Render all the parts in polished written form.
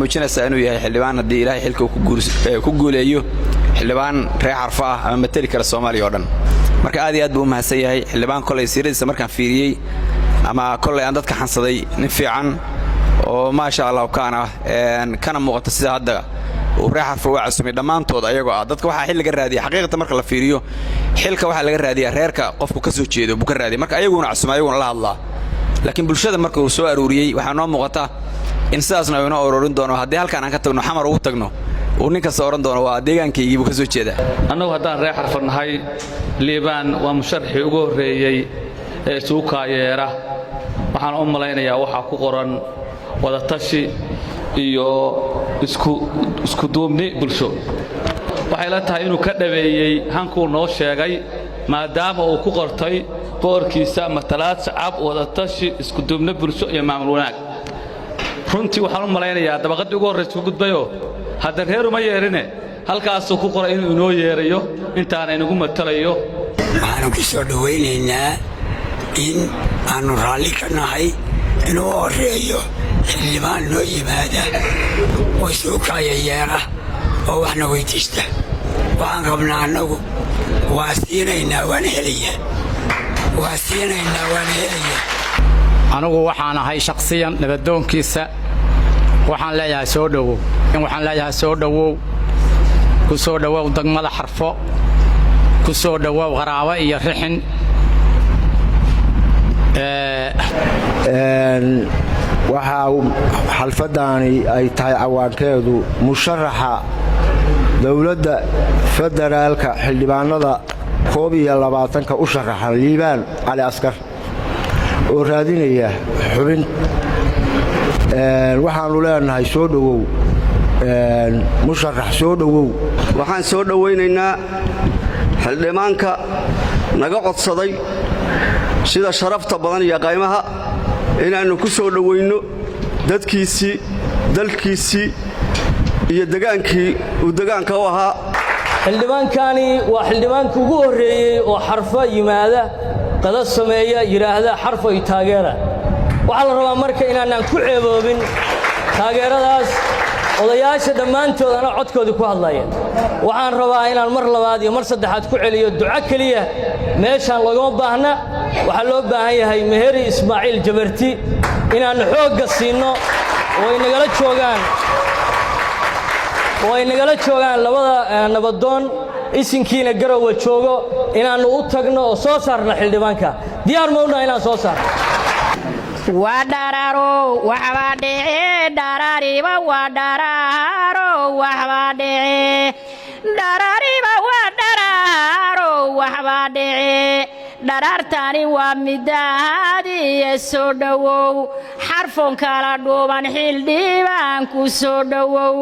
muujinaysaa inuu yahay xildhibaan haddii ilaahay xilka ku guuleeyo xildhibaan reer xarfo ah ama matali kara Soomaaliya oo dhan marka aad iyo aad buu u mahadsan yahay xildhibaan kolay siiradiisa markaan fiiriyey ama kolay aan dadka xansaday nin fiican oo ma sha Allah kana muuqata sida hadda oo reer xarfo waa cusubay dhamaantood ayagoo ah dadka waxa xil laga raadiyay xaqiiqatan marka la fiiriyo xilka waxa laga raadiyaa reerka qofku ka soo jeedo buu ka raadiyay marka ayaguna cusubay ayaguna la hadlaa laakiin bulshada marka uu soo aruuriyay waxa noo muuqata in sidaasna aynu ururin doono haddii halkaan aan ka tagno xamar ugu tagno oo ninka soo oran doono waa deegaankaygii buu ka soo jeedaa annagu haddaan reer xarfo nahay liibaan waa musharxii ugu horreeyay ee suuqaayeera waxaan u malaynayaa waxa ku qoran wada tashi iyo isku duubni bulsho waxay la tahay inuu ka dhabeeyay hankuu noo sheegay maadaama uu ku qortay boorkiisa matalaad shacab wada tashi isku duubni bulsho iyo maamul wanaag runtii waxaan u malaynayaa dabaqadii ugu horreysay u gudbayo hadda reer uma yeerine halkaasuu ku qoray inuu inoo yeerayo intaana inagu matalayo waxaanu ku soo dhawaynaynaa in aanu raalli ka nahay inuu horreeyo xildhibaan noo yimaada oo suuqaya yeera oo waxna weydiista waxaan rabnaa annagu waa siinaynaa waana helayaa anigu waxaan ahay shakhsiyan nabadoonkiisa waxaan leeyahay soo dhawow ku soo dhawow degmada xarfo ku soo dhawow qaraabo iyo rixin waxaa xalfadaani ay tahay cawaankeedu musharaxa dowladda federaalka xildhibaanada 22 u sharaxan liibaan cali askar oo raadinaya xubin waxaanu leenahay soo dhawow musharax soo dhawow waxaan soo dhawaynaynaa xildhibaanka naga codsaday sida sharafta badan iyo qaymaha inaannu ku soo dhawayno dadkiisii dalkiisii iyo degaankii uu degaanka u ahaa xildhibaankani waa xildhibaanka ugu horreeyay oo xarfo yimaada qada sameeya yiraahda xarfo iyo taageera waxa la rabaa marka inaanaan ku ceeboobin taageeradaas odayaasha dhammaantood ana codkooda ku hadlayeen waxaan rabaa inaan mar labaad iyo mar saddexaad ku celiyo duco kaliya meeshaan lagama baahna waxa loo baahan yahay Meheri Ismaaciil Jabarti inaan xoogga siino oo ay nagala joogaan labada nabadoon isinkiina garowa joogo inaanu u tagno oo soo saarno xildhibaanka diyaar ma u nahay inaan soo saarno wadaraaro waxba dhicee darariba wadaraaro waxba dhicee darariba wadaraaro waxba dhicee darartani waa midaadi soo dhawow xarfoon kala dhuuban xildhibaan ku soo dhawow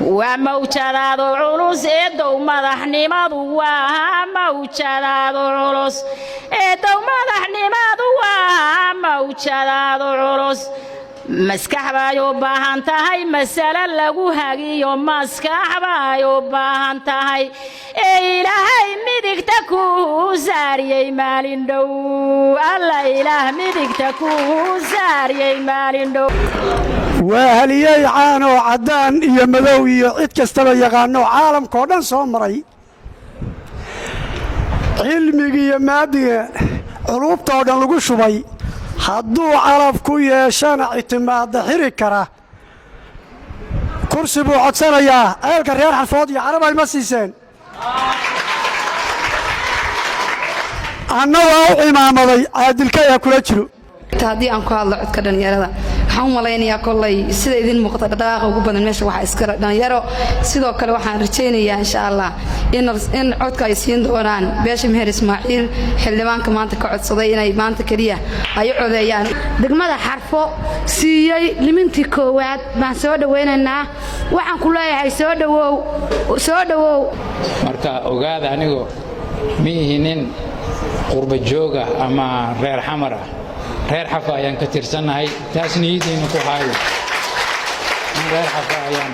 وموجداد العلوس إدو مدحنماد وموجداد العلوس إدو مدحنماد وموجداد العلوس مسكح بايو باهانتهاي مسألة لغو هاقيو مسكح بايو باهانتهاي إلهي مدك تكو زاريي مالين دو الله إله مدك تكو زاريي مالين دو وهليي عانو عدان iyo madow iyo cid kastaba yaqaano caalamka oo dhan soo maray cilmiga iyo maadiga culubta oo dhan lagu shubay hadduu calaf ku yeeshana ictimaad xiri kara kursi buu codsanayaa ceelka reer xarfood iyo carab ay ma siiseen annaga u imaamaday caadilka ayaa kula jiro haddii aan ku hadlo codka dhalinyarada waxaan u malaynayaa kollay sida idin muuqata dhaqaaqa ugu badan meesha waxa iska dhalinyaro sidoo kale waxaan rajaynayaa insha Allah in codka ay siin doonaan beesha Meher Ismaaciil xildhibaanka maanta ka codsaday inay maanta kaliya ay codeeyaan degmada xarfo siiyay limintii koowaad baan soo dhaweynaynaa waxaan ku leeyahay soo dhawow marka ogaada anigu miihinin qurba jooga ama reer xamar reer xafa ayaan ka tirsanahay taas niyadiina ku haayo reer xafa ayaan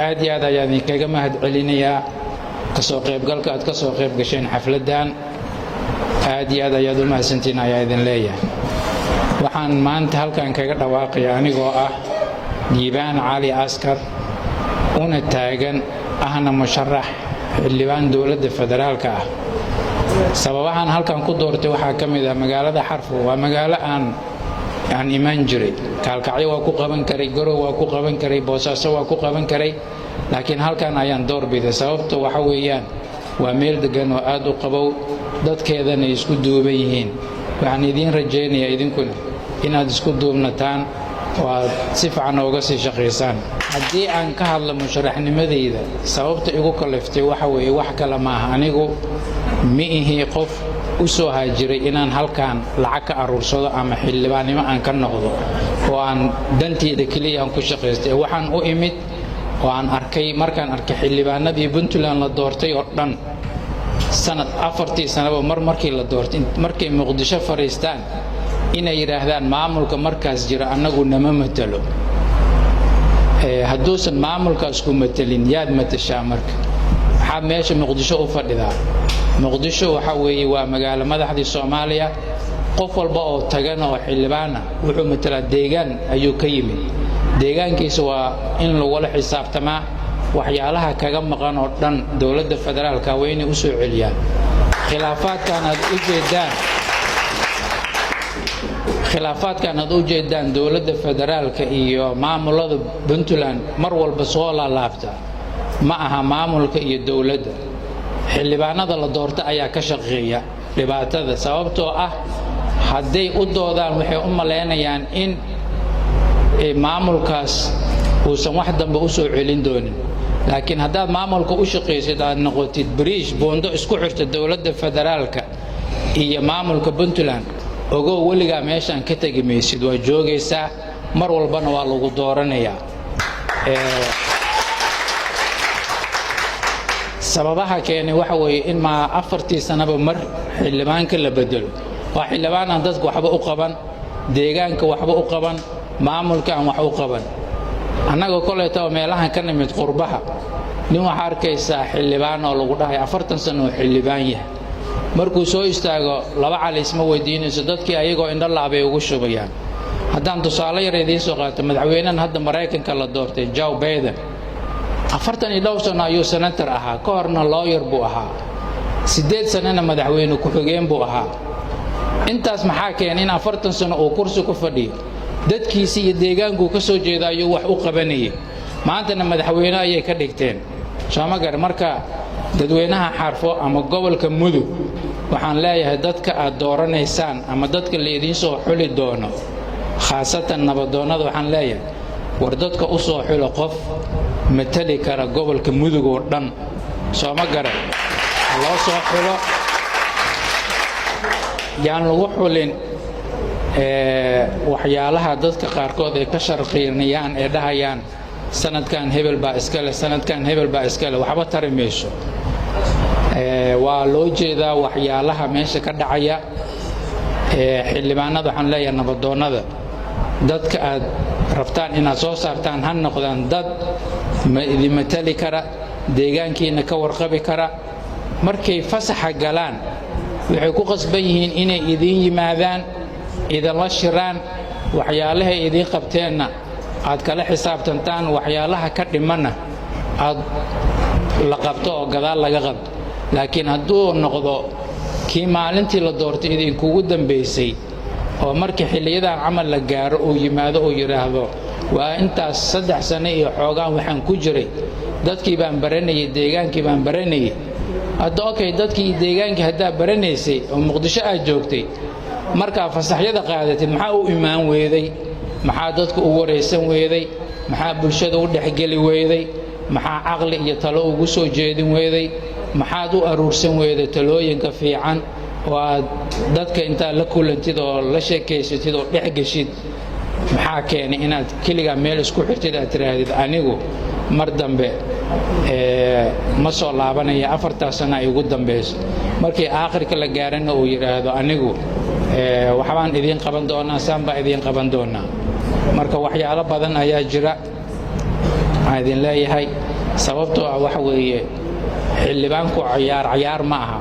aad iyo aad ayaan kaga mahad celinayaa kasoo qaybgalka aad kasoo qayb gasheen xafladan aad iyo aad ayaad u mahadsantiin ayaa idin leeyahay. waxaan maanta halkan kaga dhawaaqaya anigoo ah diibaan cali askar una taagan ahna musharax xildhibaan dowladda federaalka ah. sababahan halkan ku doortay waxaa ka mid ah magaalada Xarfo waa magaalo aan imaan jiray. Kaalkacyo waa ku qaban karay, Garowe waa ku qaban karay, Boosaaso waa ku qaban karay, laakiin halkan ayaan doorbiday. sababta waxa weeyaan waa meel degan oo aad u qabow, dadkeedana isku duuban yihiin. waxaan idiin rajaynayaa idinkuna inaad isku duubnataan oo aad si fiican uga sii shaqaysaan. haddii aan ka hadlo musharaxnimadayda, sababta igu kaliftay waxa weeye wax kale maaha. anigu ma ihi qof u soo haajiray inaan halkan lacag ka aruursado ama xildhibaannimo aan ka noqdo oo aan danteyda keliya aan ku shaqaystay. waxaan u imid oo aan arkay markaan arkay xildhibaanadii Puntland la doortay oo dhan sanad 4 sanaba markii la doortay markay Muqdisho fariistaan inay yiraahdaan maamulka markaas jira annagu nama matalo. hadduusan maamulkaas ku matalin yaad matashaa marka waxaa meesha Muqdisho u fadhidaa. Muqdisho waxa weeye waa magaalo madaxdii Soomaaliya. qof walba oo tagan oo xildhibaana wuxuu matalaa deegaan ayuu ka yimid. deegaankiisa waa in lagula xisaabtamaa waxyaalaha kaga maqan oo dhan dowladda federaalka waa inay u soo celiyaan. khilaafaadkan aad u jeedaan dowladda federaalka iyo maamulada Puntland mar walba soo laalaabta ma aha maamulka iyo dowladda. xildhibaanada la doorta ayaa ka shaqeeya dhibaatada, sababtoo ah hadday u doodaan waxay u maleynayaan in maamulkaas uusan wax dambe u soo celin doonin. laakiin haddaad maamulka u shaqaysid aad noqotid bridge boondo isku xirta dowladda federaalka iyo maamulka Puntland, ogow weligaa meeshaan ka tegi maysid, waa joogaysaa, mar walbana waa lagu dooranayaa. sababaha keenay waxa weeye in 4 sanaba mar xildhibaanka la bedelo. waa xildhibaan aan dadka waxba u qaban, deegaanka waxba u qaban, maamulka aan wax u qaban. annaga koleeto meelahan ka nimid qurbaha nin waxa arkaysaa xildhibaan oo lagu dhahay 40 sano oo xildhibaan yahay, markuu soo istaago laba cali isma weydiinayso, dadkii ayagoo indho laabay ugu shubayaan. haddaan tusaale yar idiin soo qaato, madaxweynahan hadda Mareykanka la doortay Joe Biden 42 sano ayuu senator ahaa, ka horna lawyer buu ahaa, 8 sanana madaxweyne ku-xigeen buu ahaa. intaas maxaa keenay in 40 sano uu kursi ku fadhiyo? dadkiisa iyo deegaanku ka soo jeeda ayuu wax u qabanayay. maantana madaxweyne ayay ka dhigteen. Soomaaliya marka dadweynaha Xarfo ama gobolka Mudug waxaan leeyahay dadka aad dooranaysaan ama dadka la idiin soo xuli doono, khaasatan nabadoonnada, waxaan leeyahay war dadka u soo xulo qof matali kara gobolka Mudug oo dhan. Soomaaliya loo soo xulo, yaan lagu xulin waxyaalaha dadka qaarkood ay ka sharqiinayaan ee dhahayaan sanadkan hebel baa iskale, sanadkan hebel baa iskale, waxba tari mayso. waa loo jeedaa waxyaalaha meesha ka dhacaya. xildhibaanada waxaan leeyahay nabadoonnada, dadka aad rabtaan inaad soo saartaan ha noqdaan dad idin matali kara, deegaankiina ka warqabi kara. markay fasaxa galaan waxay ku qasban yihiin inay idiin yimaadaan, idinla shiraan, waxyaalahay idiin qabteenna aad kala xisaabtantaan, waxyaalaha ka dhimanna aad la qabto oo gadaal laga qabto. laakiin hadduu noqdo kii maalintii la doortay idinkugu dambaysay oo markii xilliyadan camal la gaaro uu yimaado oo yidhaahdo waa intaas 3 sano iyo xoogaan waxaan ku jiray, dadkii baan baranayay, deegaankii baan baranayay. hadda okay, dadkii deegaankii haddaa baranaysay oo Muqdisho aad joogtay, markaa fasaxyada qaadatid maxaa u imaan weeday? maxaa dadku u wareysan weeday? maxaa bulshada u dhexgeli weeday? maxaa caqli iyo talo ugu soo jeedin weeday? maxaad u aruursan weeday talooyinka fiican oo aad dadka intaa la kulantid oo la sheekaysatid oo dhexgeshid? maxaa keenay inaad keligaa meel isku xirtid aad tiraahdid anigu mar dambe ma soo laabanaya, 4 sano ay ugu dambayso, markii aakhirka la gaarana uu yidhaahdo anigu waxbaan idiin qaban doonaa, saan baa idiin qaban doonaa. marka waxyaalo badan ayaa jira aan idin leeyahay. sababtoo ah waxa weeye xildhibaanku cayaar ma aha.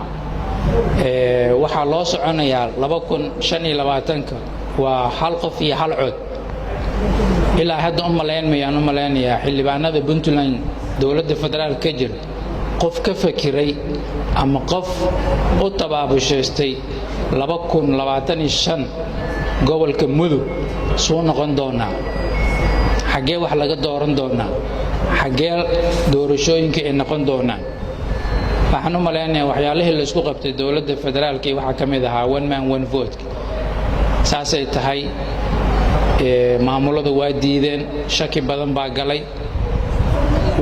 waxaa loo soconayaa 2025 waa hal qof iyo hal cod ilaa hadda u malaynayaa xildhibaanada Puntland dowladda federaalka ka jira qof ka fakiray ama qof u tabaabushaystay 2025 gobolka Mudug soo noqon doona xagee wax laga dooran doona xagee doorashooyinka ay noqon doonaan waxaan u malaynayaa waxyaalihii la isku qabtay dowladda federaalka waxa ka mid ahaa one man one vote saasay tahay maamulada waa diideen shaki badan baa galay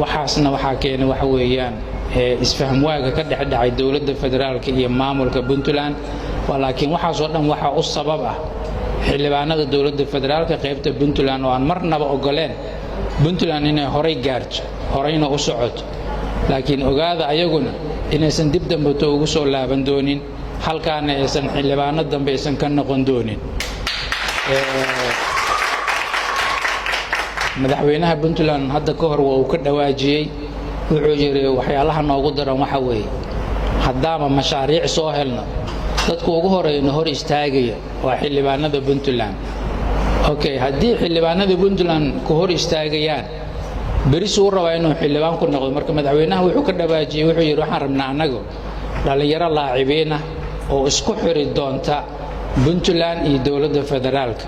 waxaasna waxaa keenay waxa weeyaan isfaham waaga ka dhexdhacay dowladda federaalka iyo maamulka Puntland laakiin waxaas oo dhan waxa u sabab ah xildhibaanada dowladda federaalka qaybta Puntland oo aan marnaba ogoleen Puntland inay horay gaarto horayna u socoto laakiin ogaada ayaguna inaysan dib dambe ugu soo laaban doonin halkaana aysan xildhibaano dambe aysan ka noqon doonin madaxweynaha Puntland hadda ka hor uu ka dhawaajiyay wuxuu yiri waxyaalaha noogu daran waxa weeye haddaama mashaariic soo helno dadku ugu horeeyna hor istaagaya waa xildhibaanada Puntland okay haddii xildhibaanada Puntland ku hor istaagayaan bari soo rabaa inuu xildhibaan ku noqdo marka madaxweynaha wuxuu ka dhawaajiyay wuxuu yiri waxaan rabnaa anagu dhalinyaro laacibiina oo isku xiri doonta Puntland iyo dowladda federaalka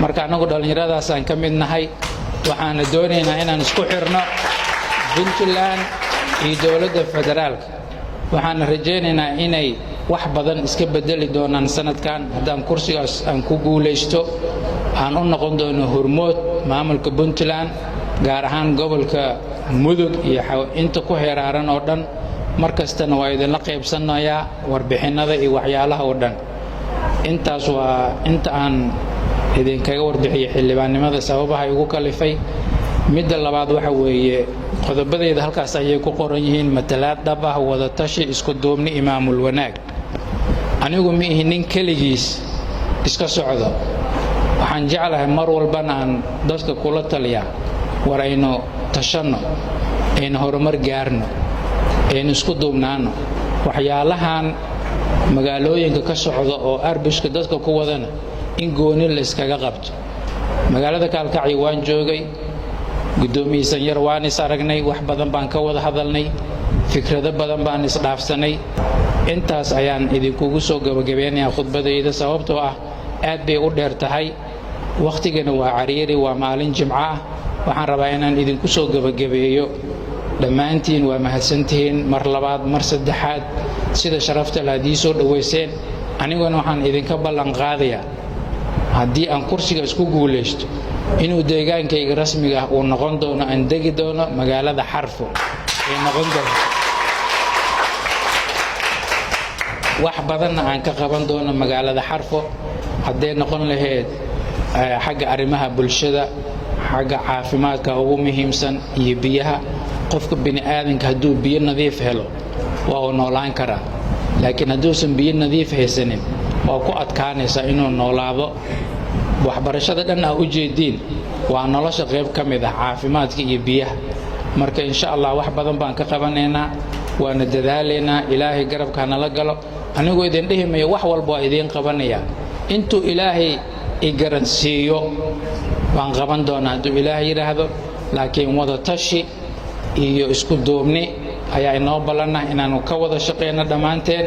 marka anagu dhalinyaradaas aan ka mid nahay waxaan doonaynaa inaan isku xirno Puntland iyo dowladda federaalka waxaan rajaynaynaa inay wax badan iska bedeli doonaan sanadkan haddaan kursigaas aan ku guuleysto aan u noqon doono hormood maamulka Puntland gaar ahaan gobolka Mudug iyo inta ku heeraaran oo dhan markastana waa idin la qaybsanayaa warbixinada iyo waxyaalaha oo dhan intaas waa inta aan idinkaga warbixiyay xildhibaannimada sababaha igu kalifay midda labaad waxa weeye qodobadeeda halkaas ayay ku qoran yihiin matalaad dhab ah wada tashi isku duubni imaamul wanaag anigu ma ihin nin kaligiis iska socdo waxaan jeclahay mar walbana aan dadka kula taliyaa war aynu tashanno aynu horumar gaarno aynu isku duubnaano waxyaalahan magaalooyinka ka socda oo arbishka dadka ku wadana in gooni la iskaga qabto magaalada Kaalkacyo waan joogay gudoomiye sanyar waan is aragnay wax badan baan ka wada hadalnay fikrado badan baan is dhaafsanay intaas ayaan idinkugu soo gabagabeynayaa khudbadayda sababtoo ah aad bay u dheer tahay waqtigana waa cariiri waa maalin jimco ah waxaan rabaa inaan idinku soo gabagabeeyo dhammaantiin waa mahadsantihiin mar labaad mar saddexaad sida sharafta la hadii soo dhaweyseen aniguna waxaan idinka ballan qaadayaa haddii aan kursiga isku guuleysto inuu deegaankayga rasmiga ah uu noqon doono aan degi doono magaalada Xarfo ee noqon doono wax badan aan ka qaban doono magaalada Xarfo haddii noqon lahayd xagga arrimaha bulshada xagga caafimaadka ugu muhiimsan iyo biyaha qofka bini aadanka hadduu biyo nadiif helo waa uu noolaan karaa laakiin hadduusan biyo nadiif haysanin waa ku adkaanaysaa inuu noolaado waxbarashada dhan ah u jeediin waa nolosha qayb ka mid ah caafimaadka iyo biyaha marka insha Allah wax badan baan ka qabanaynaa waana dadaaleynaa ilaahay garabka nala galo anigoo idin dhihimayo wax walba waa idin qabanaya intuu ilaahay i garansiiyo waan qaban doonaa hadduu ilaahay yiraahdo laakiin wada tashi iyo isku duubni ayaa inoo ballanah inaanu ka wada shaqeyno dhammaanteen